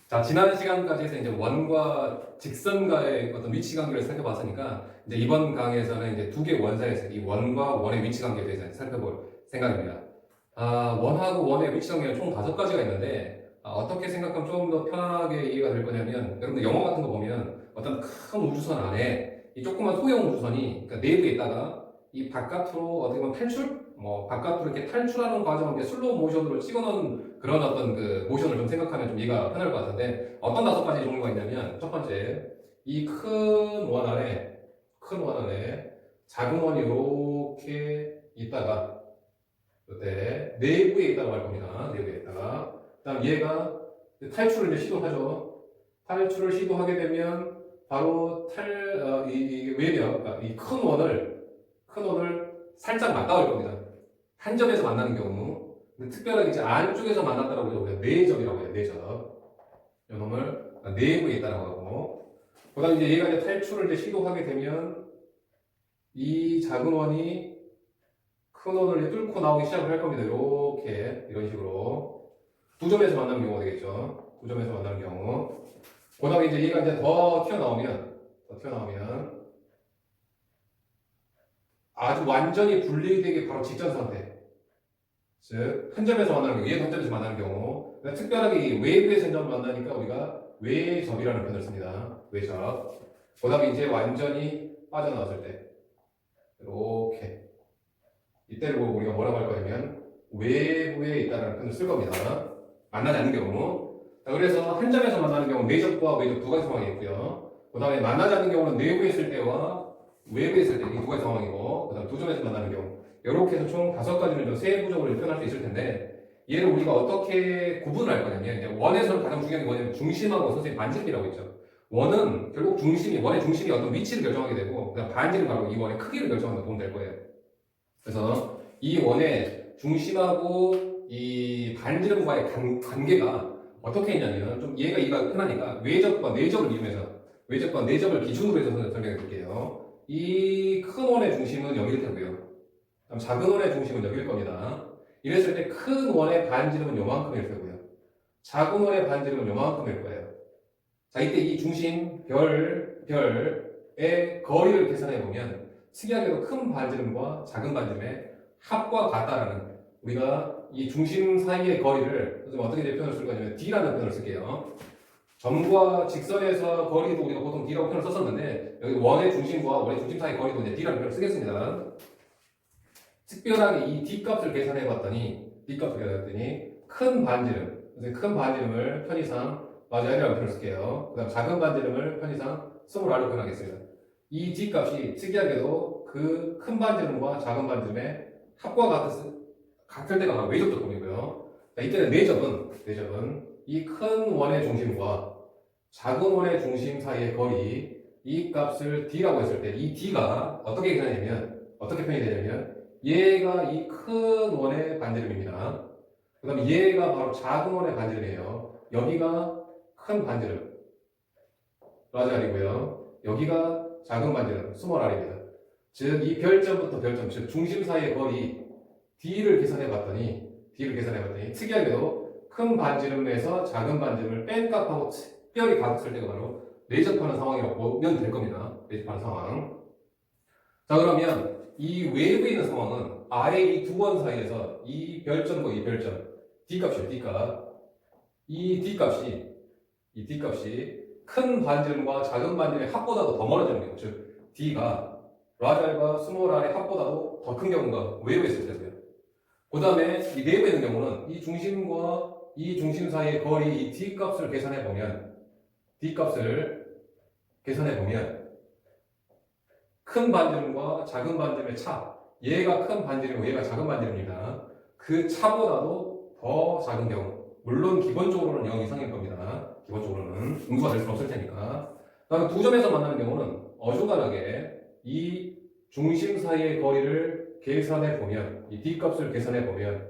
자, 지난 시간까지 해서 이제 원과 직선과의 어떤 위치 관계를 살펴봤으니까, 이제 이번 강의에서는 이제 두 개의 원사에서 이 원과 원의 위치 관계에 대해서 살펴볼 생각입니다. 원하고 원의 위치 관계는 총 5가지가 있는데, 어떻게 생각하면 조금 더 편하게 이해가 될 거냐면, 여러분들 영화 같은 거 보면 어떤 큰 우주선 안에 이 조그만 소형 우주선이 그러니까 내부에 있다가 이 바깥으로 어떻게 보면 탈출? 바깥으로 이렇게 탈출하는 과정을 이렇게 슬로우 모션으로 찍어놓은 그런 어떤 그 모션을 좀 생각하면 좀 이해가 편할 것 같은데, 어떤 5가지 종류가 있냐면, 첫 번째, 이 큰 원 안에 작은 원이 이렇게 있다가, 그때 내부에 있다고 할 겁니다. 내부에 있다가. 그 다음 얘가 탈출을 이제 시도하죠. 탈출을 시도하게 되면, 바로 이 외벽, 그러니까 이 큰 원을 살짝 맞닿을 겁니다. 한 점에서 만나는 경우. 근데 특별하게 이제 안쪽에서 만났다라고 해서 우리가 내접이라고 해요. 내접. 이놈을 내부에 있다라고 하고. 그 다음에 이제 얘가 이제 탈출을 이제 시도하게 되면 이 작은 원이 큰 원을 이제 뚫고 나오기 시작을 할 겁니다. 이렇게 이런 식으로 두 점에서 만나는 경우가 되겠죠. 두 점에서 만나는 경우. 그 다음에 이제 얘가 이제 더 튀어나오면 아주 완전히 분리되기 바로 직전 상태. 즉, 한 점에서 만나는 경우, 얘도 한 점에서 만나는 경우. 그러니까 특별하게 이 외부에서 한 점을 만나니까 우리가 외접이라는 표현을 씁니다. 외접. 그 다음에 이제 완전히 빠져나왔을 때. 이렇게. 이때를 보고 우리가 뭐라고 할 거냐면, 외부에 있다는 표현을 쓸 겁니다. 만나지 않는 경우. 자, 그래서 한 점에서 만나는 경우, 내접과 외접 두 가지 상황이 있고요. 그 다음에 만나지 않는 경우는 내부에 있을 때와 외부에 있을 때, 이 두 가지 상황이고, 그 다음 두 점에서 만나는 경우. 이렇게 해서 총 5가지를 좀 세부적으로 표현할 수 있을 텐데, 얘를 우리가 어떻게 구분을 할 거냐면, 이제 원에서는 가장 중요한 게 뭐냐면, 중심하고 선생님 반지름이라고 있죠. 원은 결국 원의 중심이 어떤 위치를 결정하게 되고, 그다음 반지름 바로 이 원의 크기를 결정하는 데 도움 될 거예요. 그래서 이 원의 중심하고 이 반지름과의 관계가 어떻게 있냐면, 좀 이해가 편하니까 외접과 내접을 기준으로 해서 설명해 드릴게요. 이 큰 원의 중심은 여기일 테고요. 그럼 작은 원의 중심은 여기일 겁니다. 이랬을 때 큰 원의 반지름은 요만큼일 테고요. 작은 원의 반지름은 요만큼일 거예요. 자, 이때 이 중심 별의 거리를 계산해 보면 특이하게도 큰 반지름과 작은 반지름의 합과 같다라는, 우리가 이 중심 사이의 거리를 좀 어떻게 표현을 쓸 거냐면 D라는 표현을 쓸게요. 점과 직선에서 거리도 우리가 보통 D라고 표현을 썼었는데, 여기 원의 중심과 원의 중심 사이 거리도 이제 D라는 표현을 쓰겠습니다. 특별하게 이 D 값을 계산해 봤더니 큰 반지름을 편의상 마자이라고 표현을 쓸게요. 그 다음 작은 반지름을 편의상 스몰r로 표현하겠습니다. 이 D 값이 특이하게도 그 큰 반지름과 작은 반지름의 합과 같을 때가 바로 외접 조건이고요. 이때는 내접은 이 큰 원의 중심과 작은 원의 중심 사이의 거리, 이 값을 D라고 했을 때 이 D가 어떻게 표현이 되냐면 얘가 이 큰 원의 반지름입니다. 그 다음에 얘가 바로 작은 원의 반지름이에요. 여기가 큰 반지름, 라지알이고요. 여기가 작은 반지름, 스몰r입니다. 즉, 이 별점부터 별점, 즉 중심 사이의 거리 D를 계산해 봤더니 특이하게도 큰 반지름에서 작은 반지름을 뺀 값하고 특별히 같을 때가 바로 내접하는 상황이라고 보면 될 겁니다. 내접하는 상황. 자, 그러면 이 외부에 있는 상황은 아래 이 두 원 사이에서 이 별점과 이 별점, D값이에요. 이 D값이 큰 반지름과 작은 반지름의 합보다도 더 멀어지는 경우, 즉 D가 라지알과 스몰r의 합보다도 더 큰 경우가 외부에 있을 때고요. 그 다음에 이 내부에 있는 경우는 이 중심과 이 중심 사이의 거리, 이 D값을 계산해 보면 큰 반지름과 작은 반지름의 차, 얘가 큰 반지름이고 얘가 작은 반지름입니다. 그 차보다도 더 작은 경우, 물론 기본적으로는 0 이상일 겁니다. 기본적으로는 음수가 될 수 없을 테니까. 그다음에 두 점에서 만나는 경우는 어중간하게 이 중심 사이의 거리를 계산해 보면, 이 D값을 계산해 보면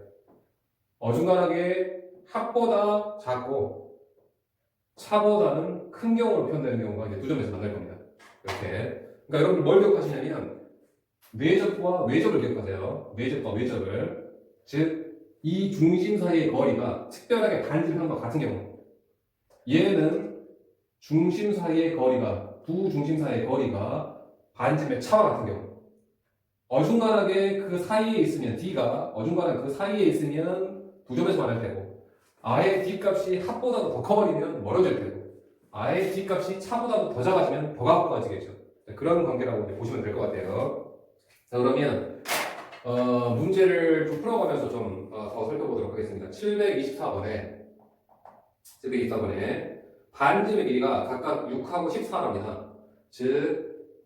어중간하게 합보다 작고 차보다는 큰 경우로 표현되는 경우가 이제 두 점에서 만날 겁니다. 이렇게. 그러니까 여러분들 뭘 기억하시냐면 내접과 외접을 기억하세요. 내접과 외접을. 즉, 이 중심 사이의 거리가 특별하게 반지름과 같은 경우, 얘는 중심 사이의 거리가, 두 중심 사이의 거리가 반지름의 차와 같은 경우. 어중간하게 그 사이에 있으면 D가 어중간하게 그 사이에 있으면 두 점에서 말할 테고, 아예 D 값이 합보다도 더 커버리면 멀어질 테고, 아예 D 값이 차보다도 더 작아지면 더 가까워지겠죠. 그런 관계라고 이제 보시면 될 것 같아요. 자, 그러면 문제를 좀 풀어가면서 좀 더 살펴보도록 하겠습니다. 724번에 반지름의 길이가 각각 6하고 14랍니다. 즉,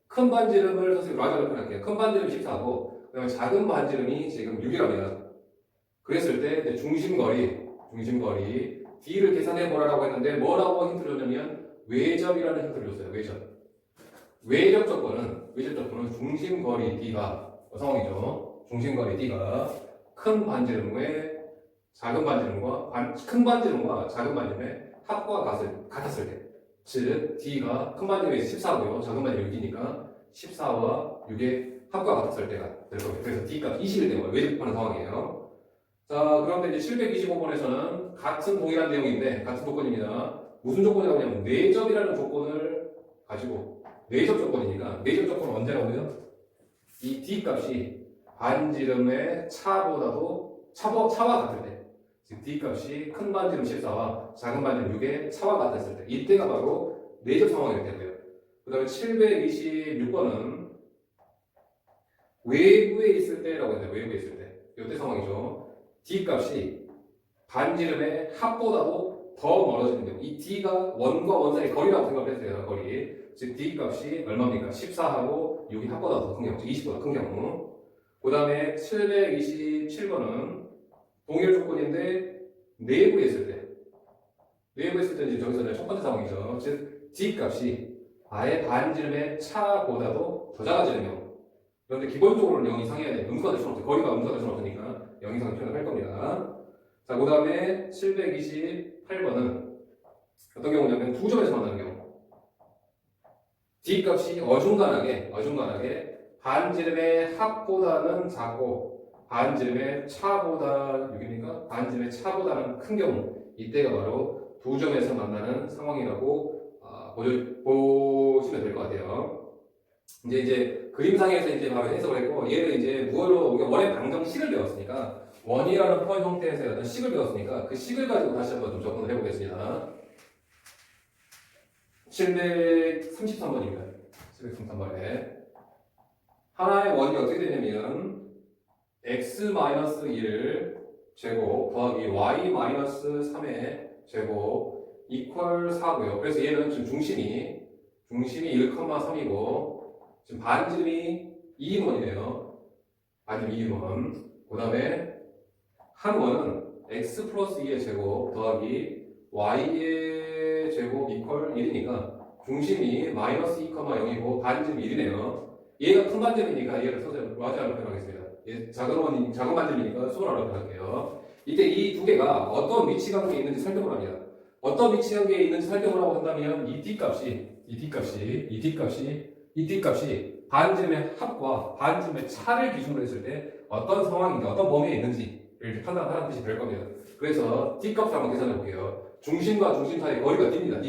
큰 반지름을 선생님 라지로 표현할게요. 큰 반지름이 14고, 그다음에 작은 반지름이 지금 6이랍니다. 그랬을 때 이제 중심거리 D를 계산해 보라고 했는데 뭐라고 힌트를 줬냐면 외접이라는 힌트를 줬어요. 외접 조건은 중심거리 D가 상황이죠. 중심거리 D가 큰 반지름의 작은 반지름과 큰 반지름과 작은 반지름의 합과 같았을 때, 즉 D가 큰 반지름이 14고요. 작은 반지름이 6이니까 14와 6의 합과 같았을 때가 될 겁니다. 그래서 D가 20이 되는 거예요. 외접하는 상황이에요. 자, 그런데 이제 725번에서는 같은 동일한 내용인데 같은 조건입니다. 무슨 조건이라고 하냐면 내접이라는 조건을 가지고, 내접 조건이니까 내접 조건은 언제 나오고요? 이 D 값이 반지름의 차와 같을 때, 즉 D 값이 큰 반지름 14와 작은 반지름 6의 차와 같았을 때, 이때가 바로 내접 상황이 되고요. 그 다음에 726번은 외부에 있을 때라고 했는데, 외부에 있을 때 이때 상황이죠. D 값이 반지름의 합보다도 더 멀어지는 경우, 이 D가 원과 원 사이의 거리라고 생각을 해주세요. 거리. 즉 D 값이 얼마입니까? 14하고 6이 합보다 더 큰 경우, 즉 20보다 큰 경우. 그 다음에 727번은 동일 조건인데 내부에 있을 때는 이제 저기서 첫 번째 상황이죠. 즉 D 값이 아예 반지름의 차보다도 더 작아지는 경우. 그런데 기본적으로는 0 이상해야 돼요. 음수가 될 수는 없어요. 거리가 음수가 될 수는 없으니까 0 이상 표현을 할 겁니다. 자, 그 다음에 728번은 어떤 경우냐면 두 점에서 만나는 경우. D 값이 어중간하게 반지름의 합보다는 작고 반지름의 차보다 6입니까? 반지름의 차보다는 큰 경우, 이때가 바로 두 점에서 만나는 상황이라고 보시면 될 것 같아요. 이제 그림상에서 이제 바로 해석을 했고, 얘를 이제 무엇으로 우리가 원의 방정식을 배웠으니까, 원이라는 표현 형태에서 어떤 식을 배웠으니까 그 식을 가지고 다시 한번 좀 접근을 해보겠습니다. 733번입니다. 733번에 하나의 원이 어떻게 되냐면 x-1 제곱 더하기 y-3의 제곱 이퀄 4고요. 그래서 얘는 지금 중심이 1,3이고 지금 반지름이 2인 원이네요. 반지름 2인 원. 그 다음에 한 원은 x 플러스 2의 제곱 더하기 y의 제곱 이퀄 1이니까 중심이 마이너스 2,0이고 반지름이 1이네요. 얘가 큰 반지름이니까 얘를 선생님 라지알로 표현하겠습니다. 얘 작은 반지름이니까 스몰알로 표현할게요. 이때 이 두 개가 어떤 위치 관계에 있는지 설명을 합니다. 어떤 위치 관계에 있는지 설명을 하고 한다면 이 D값이 반지름의 합과 반지름의 차를 기준으로 했을 때 어떤 상황인가, 어떤 범위에 있는지를 판단하는 뜻이 될 겁니다. 그래서 D값을 한번 계산해 볼게요. 중심과 중심 사이의 거리가 D입니다.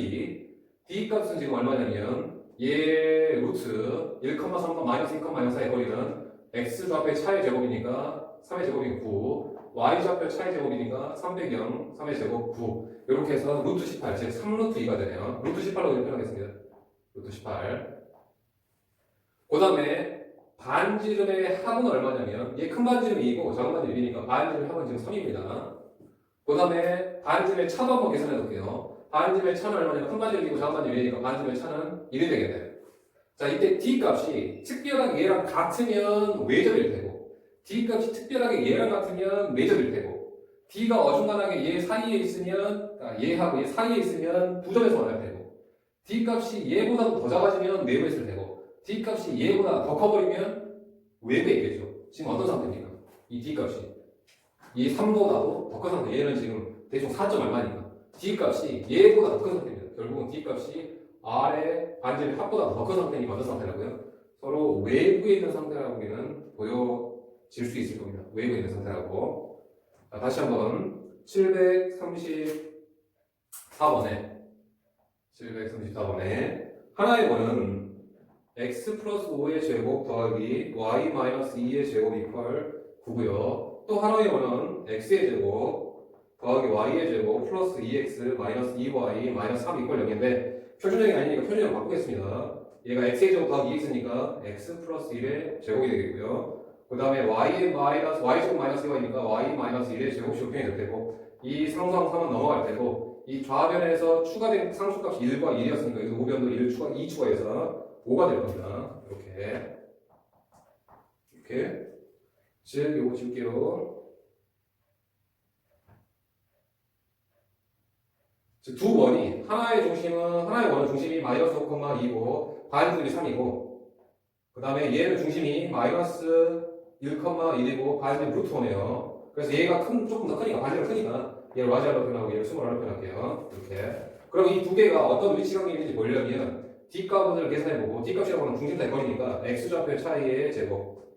D값은 지금 얼마냐면 얘 루트 1,3과 마이너스 2,4의 거리는 X좌표의 차의 제곱이니까 3의 제곱이 9, Y좌표의 차의 제곱이니까 300 0, 3의 제곱 9, 이렇게 해서 루트 18, 즉 3루트 2가 되네요. 루트 18로 표현하겠습니다. 루트 18. 그 다음에 반지름의 합은 얼마냐면 얘 큰 반지름이 2고 작은 반지름이 1이니까 반지름의 합은 지금 3입니다. 그 다음에 반지름의 차도 한번 계산해 볼게요. 반지름의 차는 얼마냐면 큰 반지름이고 작은 반지름이니까 반지름의 차는 1이 되겠네요. 자, 이때 D 값이 특별하게 얘랑 같으면 외접일 테고, D 값이 특별하게 얘랑 같으면 내접일 테고, D가 어중간하게 얘 사이에 있으면, 얘하고 얘 사이에 있으면 두 점에서 만날 테고, D 값이 얘보다 더 작아지면 내부에 있을 테고, D 값이 얘보다 더 커버리면 외부에 있겠죠. 지금 어떤 상태입니까? 이 D 값이 이 3보다도 더 큰 상태. 얘는 지금 대충 4점 얼마니까 D 값이 얘보다 더 큰 상태입니다. 결국은 D 값이 R의 반지름의 합보다 더 큰 상태니까 어떤 상태라고요? 서로 외부에 있는 상태라고 우리는 보여질 수 있을 겁니다. 외부에 있는 상태라고. 자, 다시 한번 734 4번에 734번에 하나의 원은 x 플러스 5의 제곱 더하기 y 마이너스 2의 제곱 이퀄 9고요. 또 하나의 원은 x의 제곱 더하기 y의 제곱 플러스 2x 마이너스 2y 마이너스 3 이퀄 0인데 표준형이 아니니까 표준형 바꾸겠습니다. 얘가 x의 제곱 더하기 2x니까 x 플러스 1의 제곱이 되겠고요. 그 다음에 y 제곱 마이너스 2y니까 y 마이너스 1의 제곱식 표현이 될 테고 이 상수항 3은 넘어갈 테고 이 좌변에서 추가된 상수값이 1과 1이었으니까 이 우변도 2 추가해서 5가 될 겁니다. 이렇게 즉 요거 지울게요. 즉 두 원이 하나의 원은 중심이 마이너스 5,2고 반지름이 3이고 그 다음에 얘는 중심이 마이너스 1,1이고 반지름 루트 5네요. 그래서 얘가 조금 더 크니까 반지름 크니까 얘를 라지알로 표현하고 얘를 스몰로 표현할게요. 이렇게. 그럼 이 두 개가 어떤 위치관계인지 보려면 D값을 계산해보고 D값이라고 하는 중심사의 거리니까 X좌표의 차이의 제곱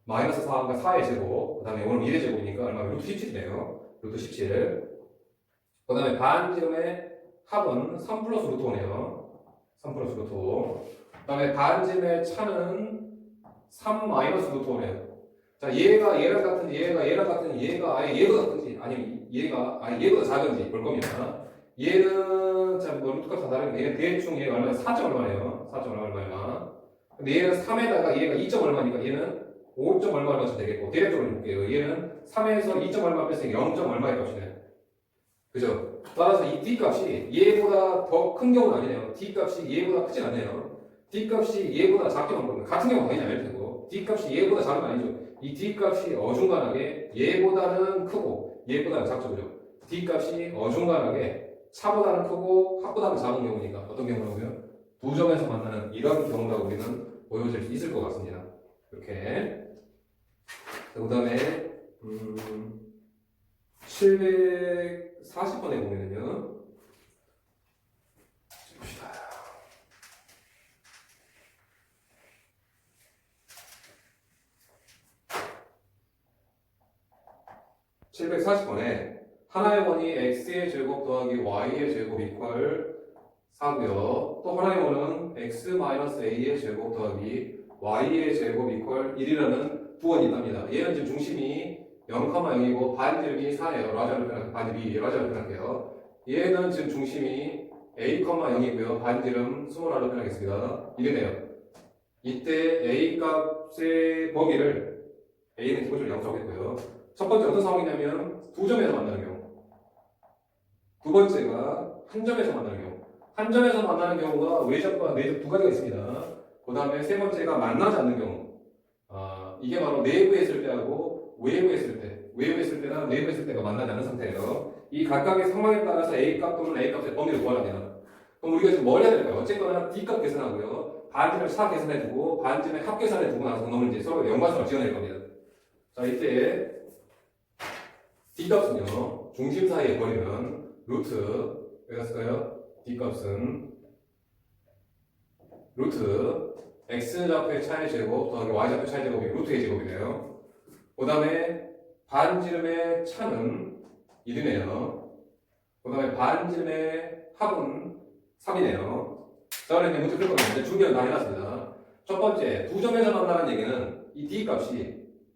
마이너스 4과 4의 제곱 그 다음에 오늘 1의 제곱이니까 얼마 루트 17이네요. 루트 17. 그 다음에 반지름의 합은 3 플러스 루트 5네요. 3 플러스 루트 5. 그 다음에 반지름의 차는 3 마이너스 루트 5네요. 자, 얘가 얘랑 같은지 얘가 아예 얘보다 큰지 아니면 얘가 아예 얘보다 작은지 볼 겁니다. 얘는 자, 뭐 루트값 다 다른데 얘는 대충 얘가 얼마나 4점 얼마네요. 4점 얼마야. 근데 얘는 3에다가 얘가 2점 얼마니까 얘는 5점 얼마가 되겠고 대략적으로 볼게요. 얘는 3에서 2점 얼마 뺐으니까 0점 얼마의 값이네. 그죠? 따라서 이 D값이 얘보다 더 큰 경우는 아니네요. D값이 얘보다 크진 않네요. D값이 얘보다 작기만 보면 같은 경우가 당연히 아닐 테고 D값이 얘보다 작은 건 아니죠. 이 D값이 어중간하게 얘보다는 크고 얘보다는 작죠. 그죠? D값이 어중간하게 차보다는 크고 합보다는 작은 경우니까 어떤 경우라고요? 두 점에서 만나는 이런 경우라고 우리는 보여질 수 있을 것 같습니다. 이렇게. 그 다음에 740번에 보면은요. 봅시다. 740번에 하나의 원이 x의 제곱 더하기 y의 제곱 이퀄 4고요. 또 하나의 원은 x-a의 제곱 더하기 y의 제곱 이퀄 1이라는 두 원이 있답니다. 얘는 지금 중심이 0,0이고 반지름이 4예요. 반지름이 라지알로 표현할게요. 얘는 지금 중심이 a,0이고요. 반지름 스몰r로 표현하겠습니다. 이러네요. 이때 a 값의 범위를 a는 기본적으로 0 잡겠고요. 첫 번째 어떤 상황이냐면 두 점에서 만나는 경우. 두 번째가 한 점에서 만나는 경우. 한 점에서 만나는 경우가 외접과 내접 두 가지가 있습니다. 그 다음에 세 번째가 만나지 않는 경우. 이게 바로 내부에 있을 때하고 외부에 있을 때. 외부에 있을 때나 내부에 있을 때가 만나지 않는 상태예요. 이 각각의 상황에 따라서 A값 또는 A값의 범위를 구하랍니다. 그럼 우리가 지금 뭘 해야 될까요? 어쨌거나 D값 계산하고요. 반지름을 4 계산해두고 반지름의 합 계산해두고 나서 그놈을 이제 서로 연관성을 지어낼 겁니다. 자, 이때 D값은요. 중심 사이의 거리는 루트 왜 갔을까요? D값은 루트 X좌표의 차의 제곱 더하기 Y좌표의 차의 제곱이 루트의 제곱이네요. 그 다음에 반지름의 차는 1이네요. 그 다음에 반지름의 합은 3이네요. 자, 그럼 이제 문제 풀 겁니다. 준비는 다 해놨습니다. 첫 번째, 두 점에서 만나는 얘기는 이 D값,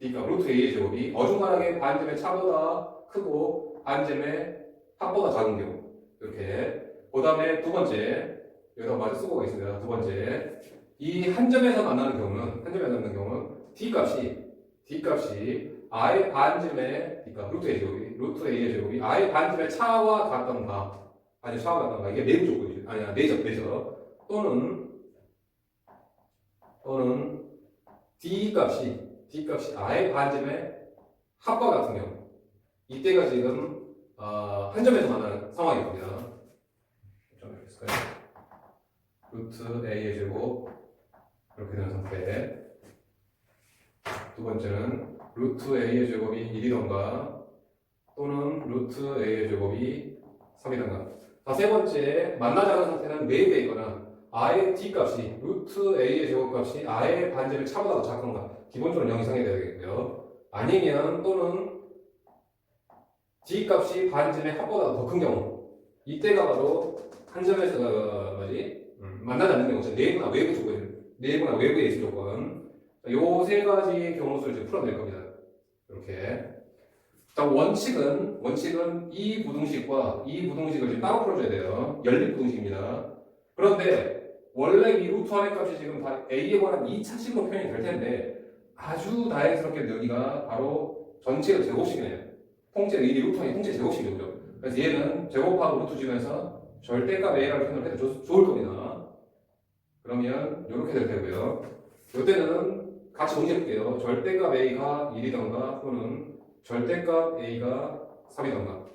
루트 A의 제곱이 어중간하게 반지름의 차보다 크고 반지름의 합보다 작은 경우. 이렇게. 그 다음에 두 번째, 여기다 마저 쓰고 가겠습니다. 두 번째, 이 한 점에서 만나는 경우는 D값이 I의 반지름의 D값, 루트 A의 제곱이 I의 반지름의 차와 같던가, 이게 내부 조건이죠. 아니야, 내적. 또는 D값이 I의 반지름의 합과 같은 경우. 이때가 지금 한 점에서 만나는 상황입니다. 좀 해볼까요? 루트 A의 제곱 이렇게 되는 상태. 두 번째는 루트 A의 제곱이 1이던가 또는 루트 A의 제곱이 3이던가. 자, 세 번째 만나지 않은 상태는 내부에 있거나 I의 D값이 루트 A의 제곱값이 I의 반지름의 차보다 더 작은가. 기본적으로 0 이상이 되야 되겠고요. 아니면 또는 D값이 반지름의 합보다 더 큰 경우. 이때가 바로 한 점에서 만나지 않는 경우, 내부나 외부 조건, 내부나 외부에 있을 조건. 요 세 가지 경우수를 이제 풀어낼 겁니다. 이렇게. 자, 원칙은 이 부등식과 이 부등식을 지금 따로 풀어줘야 돼요. 연립 부등식입니다. 그런데 원래 이 루트 안의 값이 지금 다 a에 관한 2차식으로 표현이 될 텐데 아주 다행스럽게 여기가 바로 전체의 제곱식이네요. 이 루트 안이 통째 제곱식이죠. 그래서 얘는 제곱하고 루트 주면서 절대값 a라고 표현을 해도 좋을 겁니다. 그러면 이렇게 될 테고요. 이때는 같이 정리해볼게요. 절대값 a가 1이던가 또는 절대값 a가 3이던가.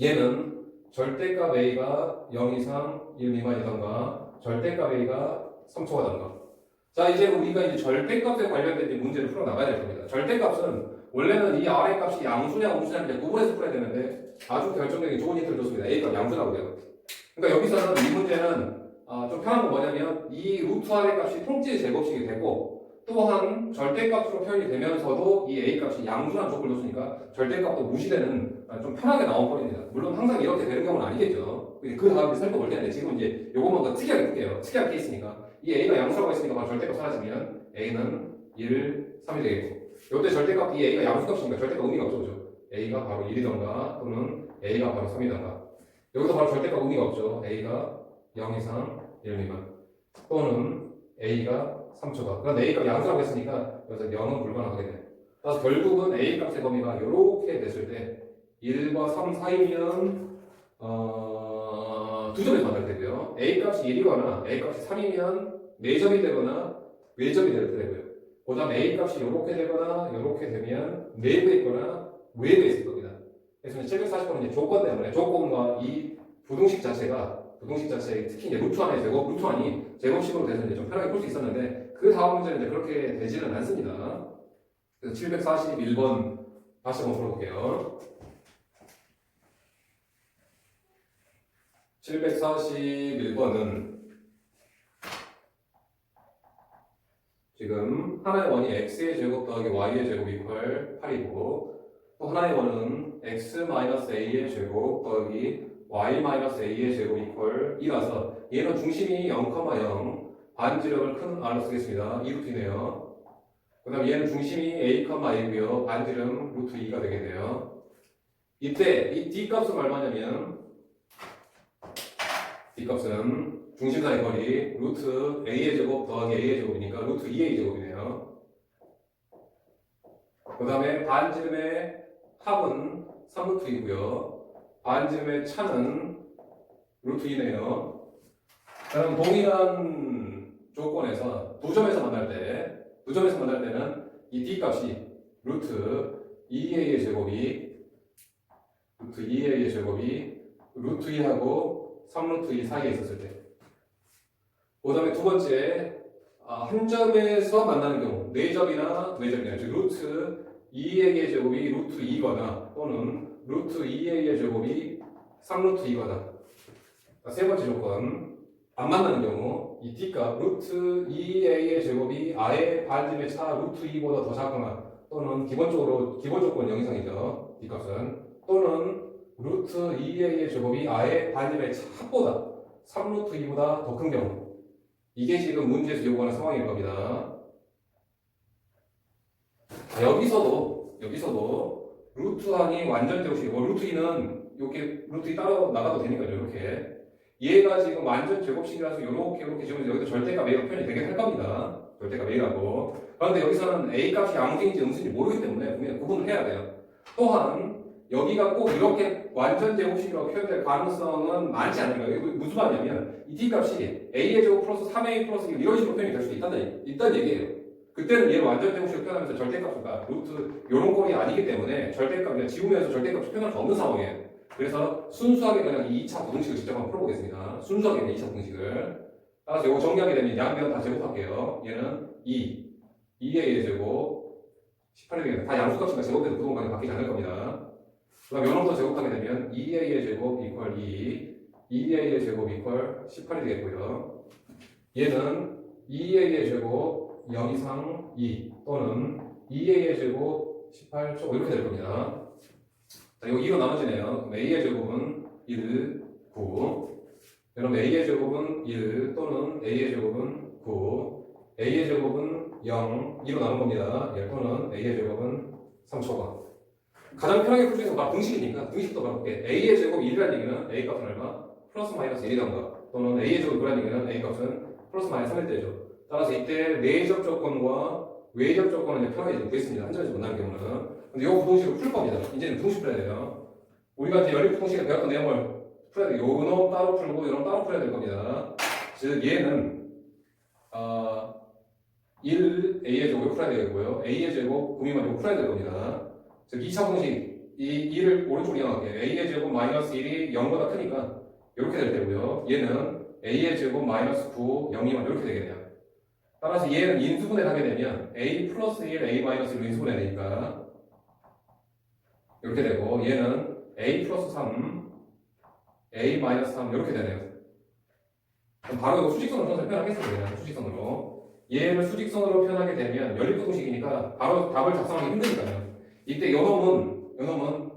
얘는 절대값 a가 0 이상 1 미만이던가 절대값 a가 3초가던가. 자, 이제 우리가 이제 절대값에 관련된 문제를 풀어 나가야 될 겁니다. 절대값은 원래는 이 a의 값이 양수냐 음수냐 이제 구분해서 풀어야 되는데 아주 결정적인 좋은 힌트를 줬습니다. a 값 양수라고 돼요. 그러니까 여기서는 이 문제는 좀 편한 건 뭐냐면 이 루트 a의 값이 통째 제곱식이 되고 또한 절대값으로 표현이 되면서도 이 a 값이 양수라는 조건을 줬으니까 절대값도 무시되는 좀 편하게 나온 꼴입니다. 물론 항상 이렇게 되는 경우는 아니겠죠. 그 다음에 살펴볼 텐데 지금 이제 요것만 더 특이하게 볼게요. 특이한 케이스니까 이 a가 양수라고 했으니까 바로 절대값 사라지면 a는 1, 3이 되겠고 요때 절대값 이 a가 양수값이니까 절대값 의미가 없죠. 그죠? a가 바로 1이던가 또는 a가 바로 3이던가 여기서 바로 절대값 의미가 없죠. a가 0 이상 1 미만 또는 a가 3초가. 그럼 a 값 양수라고 했으니까 여기서 0은 불가능하게 돼. 그래서 결국은 a 값의 범위가 이렇게 됐을 때 1과 3 사이면 두 점에서 만날 테고요. a 값이 1이거나 a 값이 3이면 4점이 되거나 외점이 될 테고요. 그 다음 a 값이 이렇게 되거나 이렇게 되면 내부에 있거나 외부에 있을 겁니다. 그래서 740번은 이제 조건 때문에 조건과 이 부등식 자체가 특히 이제 루트 안이 제곱식으로 돼서 이제 좀 편하게 풀 수 있었는데 그 다음 문제는 이제 그렇게 되지는 않습니다. 그래서 741번 다시 한번 풀어볼게요. 741번은 지금 하나의 원이 x의 제곱 더하기 y의 제곱 이퀄 8이고 또 하나의 원은 x-a의 제곱 더하기 y-a의 제곱 이퀄 2라서 얘는 중심이 0,0 반지름을 큰 R로 쓰겠습니다. 2루트이네요. 그 다음 얘는 중심이 a,a고요. 반지름 루트 2가 되겠네요. 이때 이 D값은 얼마냐면 D값은 중심사의 거리 루트 a의 제곱 더하기 a의 제곱이니까 루트 2a 제곱이네요. 그 다음에 반지름의 합은 3루트이고요. 반지름의 차는 루트 2네요. 그럼 동일한 조건에서 두 점에서 만날 때는 이 D값이 루트 2a의 제곱이 루트 2하고 3루트 2 사이에 있었을 때. 그 다음에 두 번째, 한 점에서 만나는 경우, 4점이나 4점이나, 즉 루트 2a의 제곱이 루트 2거나 또는 루트 2a의 제곱이 3루트 2거나. 세 번째 조건, 안 만나는 경우, 이 D값, 루트 2a의 제곱이 아예 반지름의 차 루트 2보다 더 작거나 또는 기본 조건 0 이상이죠. D값은. 또는 루트 2a의 제곱이 아예 반지름의 차보다 3루트 2보다 더 큰 경우. 이게 지금 문제에서 요구하는 상황일 겁니다. 여기서도 루트항이 완전 제곱식이고 루트 2는 이렇게 루트 2 따로 나가도 되니까요. 이렇게 얘가 지금 완전 제곱식이라서 이렇게 지금 여기도 절대값 a로 표현이 되게 할 겁니다. 절대값 a라고. 그런데 여기서는 a 값이 양수인지 음수인지 모르기 때문에 분명히 구분을 해야 돼요. 또한 여기가 꼭 이렇게 완전 제곱식이라고 표현될 가능성은 많지 않은 거예요. 이거 무슨 말이냐면 이 D값이 A의 제곱 플러스 3A 플러스 1 이런 식으로 표현이 될 수도 있다는 얘기예요. 그때는 얘를 완전 제곱식으로 표현하면서 절대값과 루트 이런 꼴이 아니기 때문에 절대값 그냥 지우면서 절대값을 표현할 수 없는 상황이에요. 그래서 순수하게 그냥 이 2차 부등식을 직접 한번 풀어보겠습니다. 순수하게 2차 부등식을. 따라서 이거 정리하게 되면 양변 다 제곱할게요. 얘는 2A의 제곱 18이 되겠네. 다 양수값이니까 제곱해서 부동간이 바뀌지 않을 겁니다. 그 다음 요놈도 제곱하게 되면 2a의 제곱 이퀄 2a의 제곱 이퀄 18이 되겠고요. 얘는 2a의 제곱 0 이상 2 또는 2a의 제곱 18초 이렇게 될 겁니다. 자, 이거 2로 나눠지네요. 그럼 a의 제곱은 1, 9. 그럼 a의 제곱은 1 또는 a의 제곱은 9. a의 제곱은 0, 2로 나눈 겁니다. 예, 또는 a의 제곱은 3초가. 가장 편하게 풀 수 있는 건 바로 등식이니까 등식도 바로 볼게. a의 제곱 1이라는 얘기는 a 값은 얼마? 플러스 마이너스 1이던가 또는 a의 제곱 9라는 얘기는 a 값은 플러스 마이너스 3일 때죠. 따라서 이때 내적 조건과 외적 조건은 이제 편하게 구했습니다. 한 점에서 만나는 경우는. 근데 이 부동식을 풀 겁니다. 이제는 부동식 풀어야 돼요. 우리가 이제 연립 부동식에 배웠던 내용을 풀어야 돼요. 요 놈 따로 풀고 요 놈 따로 풀어야 될 겁니다. 즉 얘는 1a의 제곱을 풀어야 되고요. a의 제곱 구미만 이거 풀어야 될 겁니다. 즉 2차 공식 이 2를 오른쪽으로 이용할게요. a의 제곱 마이너스 1이 0보다 크니까 이렇게 될 테고요. 얘는 a의 제곱 마이너스 9, 0이면 이렇게 되겠네요. 따라서 얘는 인수분해를 하게 되면 a 플러스 1, a 마이너스 1로 인수분해 되니까 이렇게 되고 얘는 a 플러스 3, a 마이너스 3 이렇게 되네요. 그럼 바로 이거 수직선으로 표현하겠습니다. 수직선으로. 얘를 수직선으로 표현하게 되면 연립부동식이니까 바로 답을 작성하기 힘드니까요. 이때 요놈은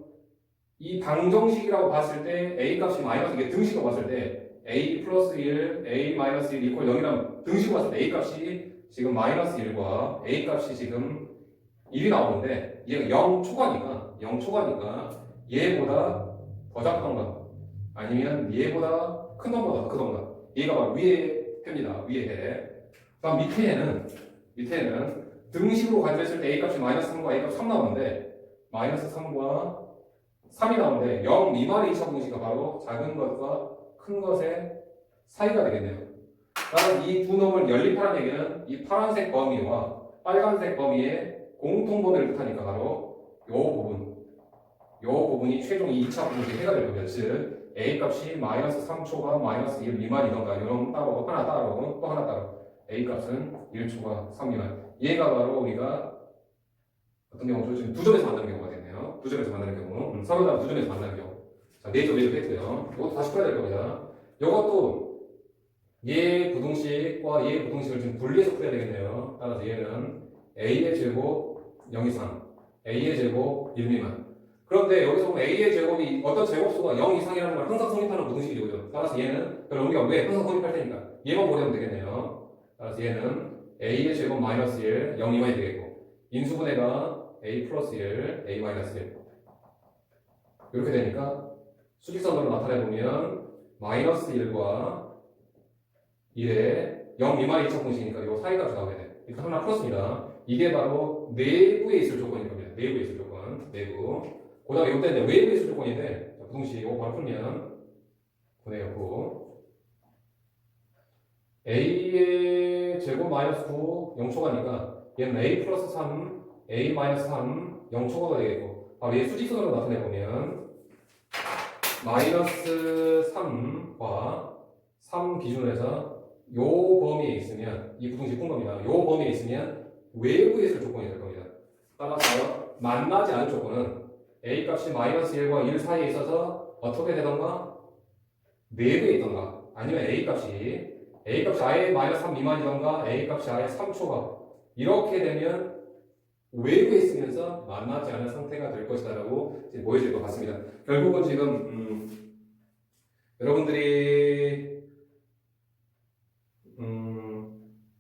이 방정식이라고 봤을 때 a 값이 마이너스 이게 등식으로 봤을 때 a 플러스 1, a 마이너스 1 이퀄 0이라면 등식으로 봤을 때 a 값이 지금 마이너스 1과 a 값이 지금 1이 나오는데 얘가 0 초과니까 얘보다 더 작던가 아니면 얘보다 큰 놈보다 더 크던가 얘가 바로 위에 해입니다. 위에 해. 그다음 밑에는 등식으로 가져있을 때 a 값이 마이너스 3과 a 값 3 나오는데 마이너스 3과 3이 나오는데 0 미만의 2차 공식이 바로 작은 것과 큰 것의 사이가 되겠네요. 따라서 이 두 놈을 연립하라는 얘기는 이 파란색 범위와 빨간색 범위의 공통범위를 뜻하니까 바로 요 부분이 최종 2차 공식의 해가 될 겁니다. 즉 a 값이 마이너스 3초가 마이너스 1 미만이던가 이런 따로 하나 따로 또 하나 따로 a 값은 1초가 3 미만. 얘가 바로 우리가 어떤 경우죠? 지금 두 점에서 만나는 경우가 되네요. 두 점에서 만나는 경우. 서로 다른 두 점에서 만나는 경우. 자, 내점 했고요. 이것도 다시 풀어야 될 겁니다. 이것도 얘 부동식과 얘 부동식을 지금 분리해서 풀어야 되겠네요. 따라서 얘는 a의 제곱 0 이상, a의 제곱 1 미만. 그런데 여기서 보면 a의 제곱이 어떤 제곱수가 0 이상이라는 걸 항상 성립하는 부동식이거든요. 따라서 얘는 그럼 우리가 왜 항상 성립할 테니까 얘만 보내면 되겠네요. 따라서 얘는 a의 제곱 마이너스 1, 0 미만이 되겠고 인수분해가 a 플러스 1, a 마이너스 1 이렇게 되니까 수직선으로 나타내보면 마이너스 1과 1의 0 미만의 2차 공식이니까 이 사이가 나오게 돼. 일단 하나 풀었습니다. 이게 바로 내부에 있을 조건일 겁니다. 내부에 있을 조건. 내부. 그 다음에 이때 외부에 있을 조건인데 부동식 이거 바로 풀면 보내요. a의 제곱 마이너스 9 0초가니까 얘는 a 플러스 3 a 마이너스 3 0초가가 되겠고 바로 얘 수직선으로 나타내보면 마이너스 3과 3 기준으로 해서 요 범위에 있으면 이 부동식 푼 겁니다. 요 범위에 있으면 외부에 있을 조건이 될 겁니다. 따라서 만나지 않은 조건은 a 값이 마이너스 1과 1 사이에 있어서 어떻게 되던가 내부에 있던가 아니면 a 값이 아예 마이너스 3 미만이던가 a 값이 아예 3초가 이렇게 되면 외부에 있으면서 만나지 않은 상태가 될 것이다라고 보여질 것 같습니다. 결국은 지금 여러분들이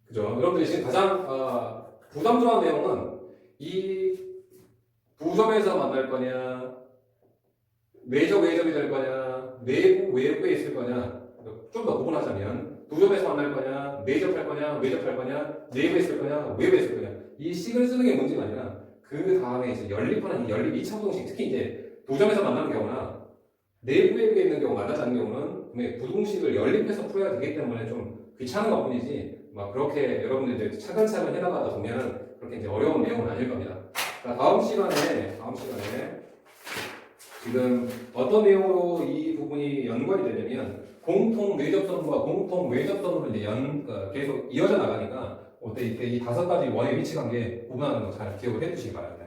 그죠? 여러분들이 지금 가장 부담스러운 내용은 이 두 점에서 만날 거냐, 내적 외접이 될 거냐, 내부 외부에 있을 거냐, 좀 더 구분하자면 두 점에서 만날 거냐, 내접할 거냐, 외접할 거냐, 내부에 있을 거냐, 외부에 있을 거냐. 이 식을 쓰는 게 문제가 아니라 그 다음에 이제 연립하는 이 연립 2차 부동식 특히 이제 두 점에서 만나는 경우나 내부 외부에 있는 경우 만나지 않는 경우는 분명히 부동식을 연립해서 풀어야 되기 때문에 좀 귀찮은 것 뿐이지 막 그렇게 여러분들 이제 차근차근 해나가다 보면은 그렇게 이제 어려운 내용은 아닐 겁니다. 자, 다음 시간에 지금 어떤 내용으로 이 부분이 연관이 되냐면 공통 내접선과 공통 외접선으로 이제 계속 이어져 나가니까 이때 이 5가지 원의 위치 관계 구분하는 거 잘 기억을 해두시기 바랍니다.